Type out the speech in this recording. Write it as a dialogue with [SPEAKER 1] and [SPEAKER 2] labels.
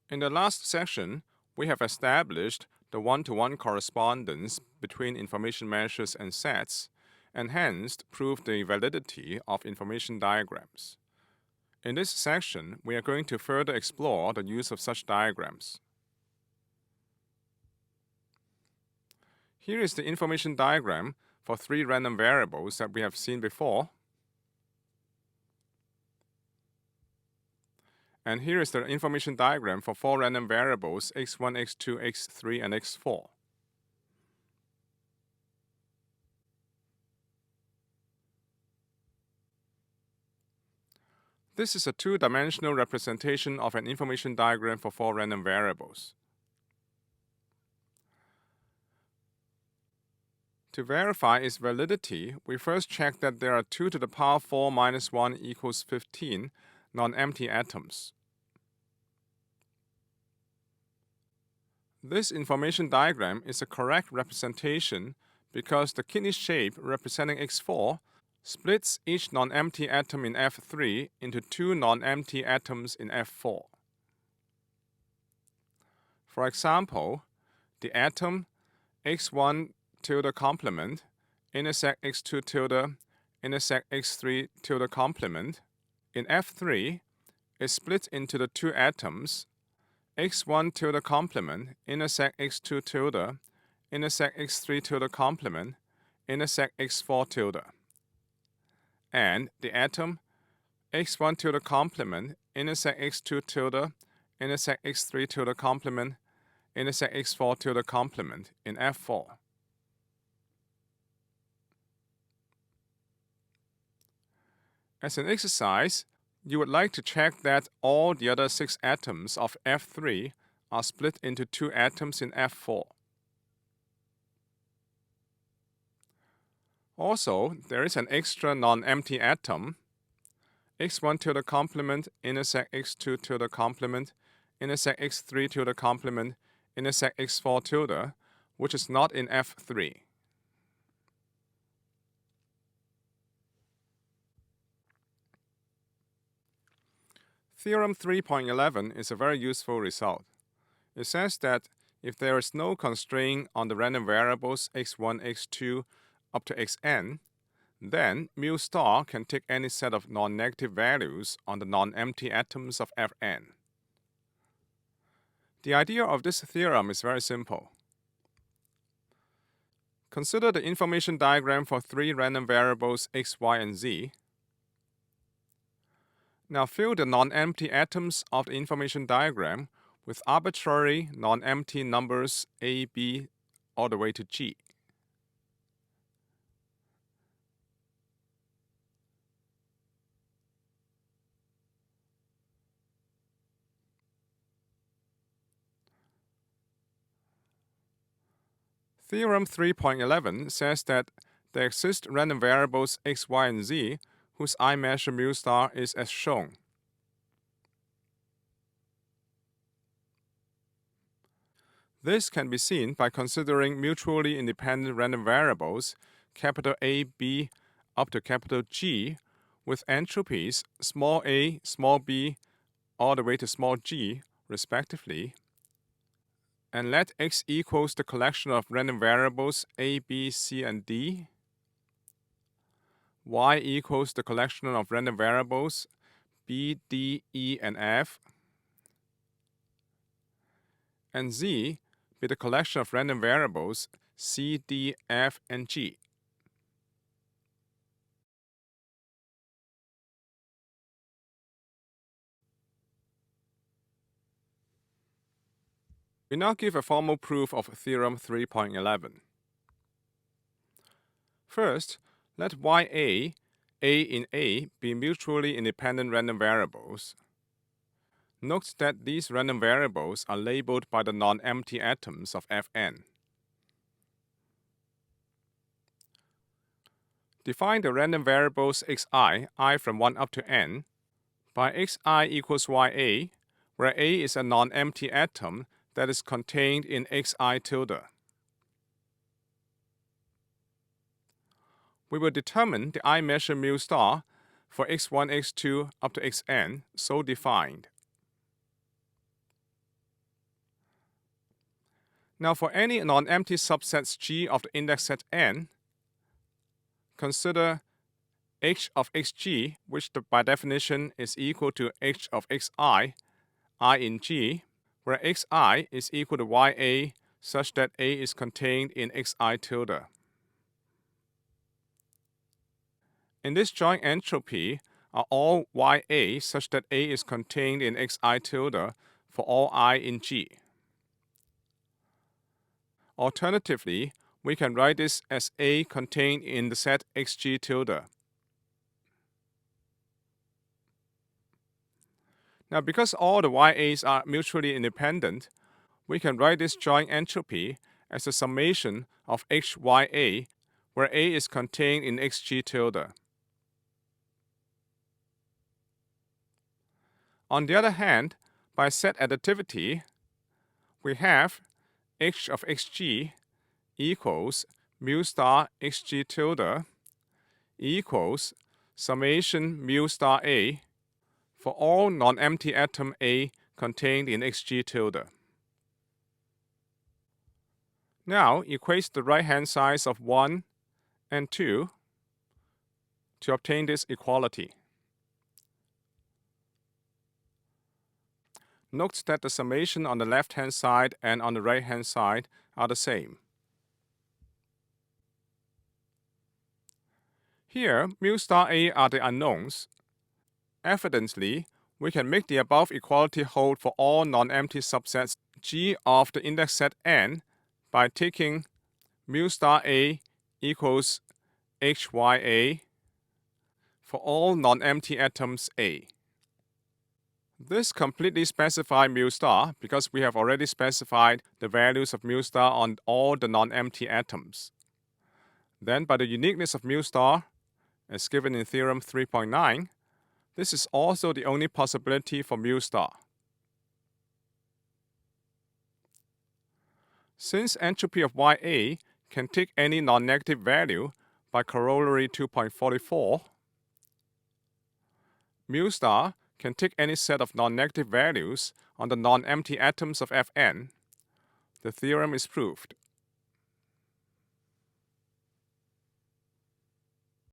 [SPEAKER 1] In the last section, we have established the one-to-one correspondence between information measures and sets, and hence proved the validity of information diagrams. In this section, we are going to further explore the use of such diagrams. Here is the information diagram for 3 random variables that we have seen before. And here is the information diagram for 4 random variables x1, x2, x3, and x4. This is a 2-dimensional representation of an information diagram for 4 random variables. To verify its validity, we first check that there are 2 to the power 4 minus 1 equals 15 non-empty atoms. This information diagram is a correct representation because the kidney shape representing x4 splits each non-empty atom in F3 into 2 non-empty atoms in F4. For example, the atom x1 tilde complement intersect x2 tilde intersect x3 tilde complement in F3 is split into the 2 atoms x1 tilde complement intersect x2 tilde intersect x3 tilde complement intersect x4 tilde, and the atom x1 tilde complement intersect x2 tilde intersect x3 tilde complement intersect x4 tilde complement in F4. As an exercise, you would like to check that all the other 6 atoms of F3 are split into 2 atoms in F4. Also, there is an extra non-empty atom, x1 tilde complement intersect x2 tilde complement intersect x3 tilde complement intersect x4 tilde, which is not in F3. Theorem 3.11 is a very useful result. It says that if there is no constraint on the random variables x1, x2 up to xn, then mu star can take any set of non-negative values on the non-empty atoms of Fn. The idea of this theorem is very simple. Consider the information diagram for 3 random variables x, y, and z. Now fill the non-empty atoms of the information diagram with arbitrary non-empty numbers a, b, all the way to g. Theorem 3.11 says that there exist random variables x, y, and z whose I measure mu star is as shown. This can be seen by considering mutually independent random variables capital A, B up to capital G with entropies small a, small b, all the way to small g, respectively, and let x equals the collection of random variables a, b, c, and d, y equals the collection of random variables b, d, e, and f, and z be the collection of random variables c, d, f, and g. We now give a formal proof of Theorem 3.11. First, let Ya, A in A be mutually independent random variables. Note that these random variables are labeled by the non-empty atoms of Fn. Define the random variables xi, I from 1 up to n, by xi equals Ya, where A is a non-empty atom that is contained in xi tilde. We will determine the I measure mu star for x1, x2 up to xn, so defined. Now for any non-empty subsets G of the index set N, consider h of xg, which by definition is equal to h of xi, I in G, where xi is equal to ya such that A is contained in xi tilde. In this joint entropy are all ya such that A is contained in xi tilde for all I in G. Alternatively, we can write this as A contained in the set xg tilde. Now, because all the YAs are mutually independent, we can write this joint entropy as a summation of HYA, where A is contained in xg tilde. On the other hand, by set additivity, we have h of xg equals mu star xg tilde equals summation mu star A for all non-empty atom A contained in xg tilde. Now equate the right-hand sides of 1 and 2 to obtain this equality. Note that the summation on the left-hand side and on the right-hand side are the same. Here, mu star A are the unknowns. Evidently, we can make the above equality hold for all non-empty subsets G of the index set N by taking mu star A equals HYA for all non-empty atoms A. This completely specifies mu star because we have already specified the values of mu star on all the non-empty atoms. Then, by the uniqueness of mu star, as given in theorem 3.9, this is also the only possibility for mu star. Since entropy of YA can take any non-negative value by corollary 2.44, mu star can take any set of non-negative values on the non-empty atoms of Fn. The theorem is proved.